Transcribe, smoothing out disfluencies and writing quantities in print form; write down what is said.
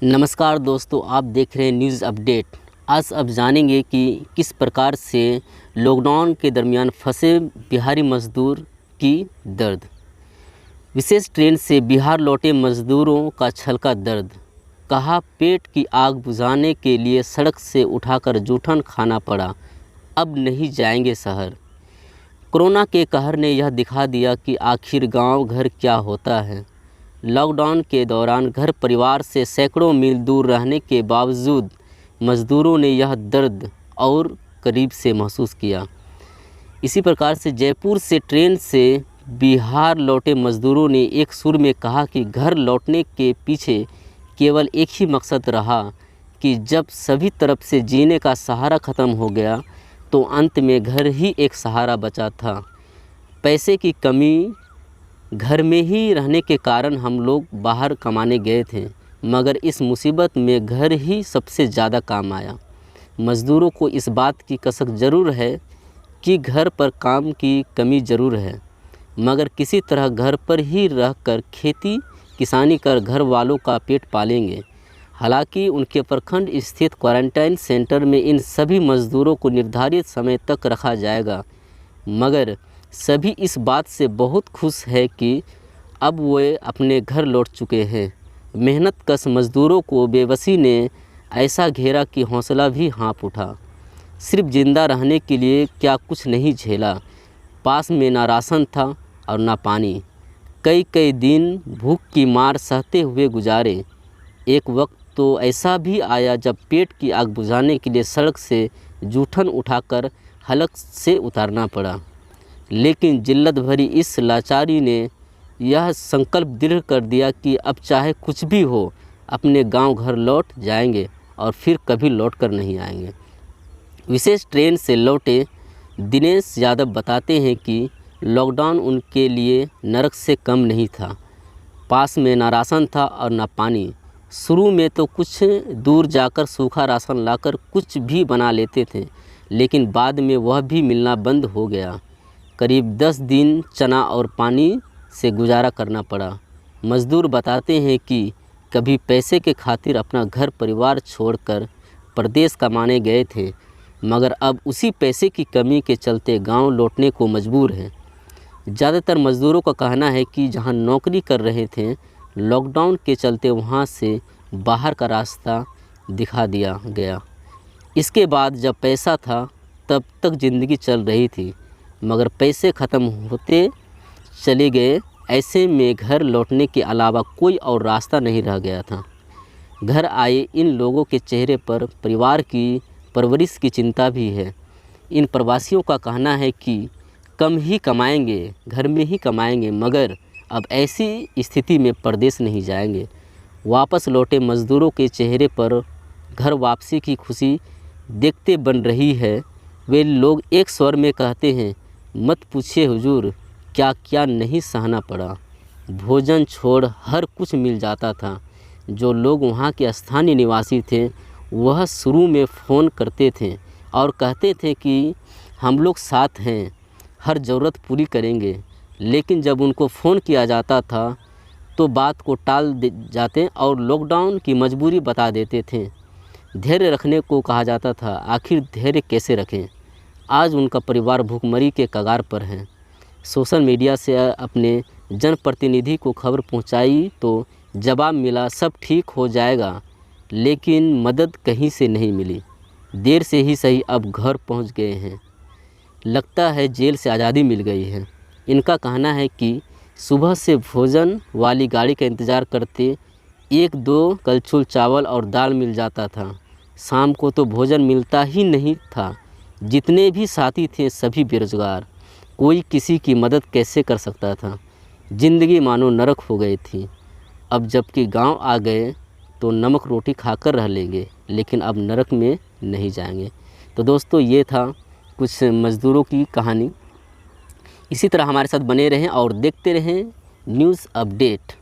नमस्कार दोस्तों, आप देख रहे हैं न्यूज़ अपडेट। आज अब जानेंगे कि किस प्रकार से लॉकडाउन के दरमियान फंसे बिहारी मजदूर की दर्द। विशेष ट्रेन से बिहार लौटे मजदूरों का छलका दर्द। कहा पेट की आग बुझाने के लिए सड़क से उठाकर जूठन खाना पड़ा, अब नहीं जाएंगे शहर। कोरोना के कहर ने यह दिखा दिया कि आखिर गांव घर क्या होता है। लॉकडाउन के दौरान घर परिवार से सैकड़ों मील दूर रहने के बावजूद मज़दूरों ने यह दर्द और करीब से महसूस किया। इसी प्रकार से जयपुर से ट्रेन से बिहार लौटे मज़दूरों ने एक सुर में कहा कि घर लौटने के पीछे केवल एक ही मकसद रहा कि जब सभी तरफ से जीने का सहारा ख़त्म हो गया तो अंत में घर ही एक सहारा बचा था। पैसे की कमी, घर में ही रहने के कारण हम लोग बाहर कमाने गए थे, मगर इस मुसीबत में घर ही सबसे ज़्यादा काम आया। मज़दूरों को इस बात की कसक ज़रूर है कि घर पर काम की कमी ज़रूर है, मगर किसी तरह घर पर ही रहकर खेती किसानी कर घर वालों का पेट पालेंगे। हालांकि उनके प्रखंड स्थित क्वारंटाइन सेंटर में इन सभी मज़दूरों को निर्धारित समय तक रखा जाएगा, मगर सभी इस बात से बहुत खुश है कि अब वे अपने घर लौट चुके हैं। मेहनतकश मज़दूरों को बेबसी ने ऐसा घेरा कि हौसला भी हाँफ उठा। सिर्फ ज़िंदा रहने के लिए क्या कुछ नहीं झेला। पास में ना राशन था और ना पानी। कई कई दिन भूख की मार सहते हुए गुजारे। एक वक्त तो ऐसा भी आया जब पेट की आग बुझाने के लिए सड़क से जूठन उठाकर हलक से उतारना पड़ा। लेकिन जिल्लत भरी इस लाचारी ने यह संकल्प दृढ़ कर दिया कि अब चाहे कुछ भी हो अपने गांव घर लौट जाएंगे और फिर कभी लौट कर नहीं आएंगे। विशेष ट्रेन से लौटे दिनेश यादव बताते हैं कि लॉकडाउन उनके लिए नरक से कम नहीं था। पास में ना राशन था और ना पानी। शुरू में तो कुछ दूर जाकर सूखा राशन लाकर कुछ भी बना लेते थे, लेकिन बाद में वह भी मिलना बंद हो गया। करीब 10 दिन चना और पानी से गुजारा करना पड़ा। मज़दूर बताते हैं कि कभी पैसे के खातिर अपना घर परिवार छोड़कर प्रदेश कमाने गए थे, मगर अब उसी पैसे की कमी के चलते गांव लौटने को मजबूर हैं। ज़्यादातर मज़दूरों का कहना है कि जहां नौकरी कर रहे थे, लॉकडाउन के चलते वहां से बाहर का रास्ता दिखा दिया गया। इसके बाद जब पैसा था तब तक ज़िंदगी चल रही थी, मगर पैसे ख़त्म होते चले गए। ऐसे में घर लौटने के अलावा कोई और रास्ता नहीं रह गया था। घर आए इन लोगों के चेहरे पर परिवार की परवरिश की चिंता भी है। इन प्रवासियों का कहना है कि कम ही कमाएंगे, घर में ही कमाएंगे, मगर अब ऐसी स्थिति में परदेश नहीं जाएंगे। वापस लौटे मज़दूरों के चेहरे पर घर वापसी की खुशी देखते बन रही है। वे लोग एक स्वर में कहते हैं, मत पूछिए हुजूर, क्या क्या नहीं सहना पड़ा। भोजन छोड़ हर कुछ मिल जाता था। जो लोग वहाँ के स्थानीय निवासी थे वह शुरू में फ़ोन करते थे और कहते थे कि हम लोग साथ हैं, हर ज़रूरत पूरी करेंगे। लेकिन जब उनको फ़ोन किया जाता था तो बात को टाल जाते और लॉकडाउन की मजबूरी बता देते थे। धैर्य रखने को कहा जाता था, आखिर धैर्य कैसे रखें। आज उनका परिवार भूखमरी के कगार पर है। सोशल मीडिया से अपने जनप्रतिनिधि को खबर पहुंचाई तो जवाब मिला, सब ठीक हो जाएगा, लेकिन मदद कहीं से नहीं मिली। देर से ही सही अब घर पहुंच गए हैं। लगता है जेल से आज़ादी मिल गई है। इनका कहना है कि सुबह से भोजन वाली गाड़ी का इंतज़ार करते 1-2 कलछुल चावल और दाल मिल जाता था। शाम को तो भोजन मिलता ही नहीं था। जितने भी साथी थे सभी बेरोजगार। कोई किसी की मदद कैसे कर सकता था। ज़िंदगी मानो नरक हो गई थी। अब जबकि गांव आ गए तो नमक रोटी खाकर रह लेंगे, लेकिन अब नरक में नहीं जाएंगे। तो दोस्तों, ये था कुछ मज़दूरों की कहानी। इसी तरह हमारे साथ बने रहें और देखते रहें न्यूज़ अपडेट।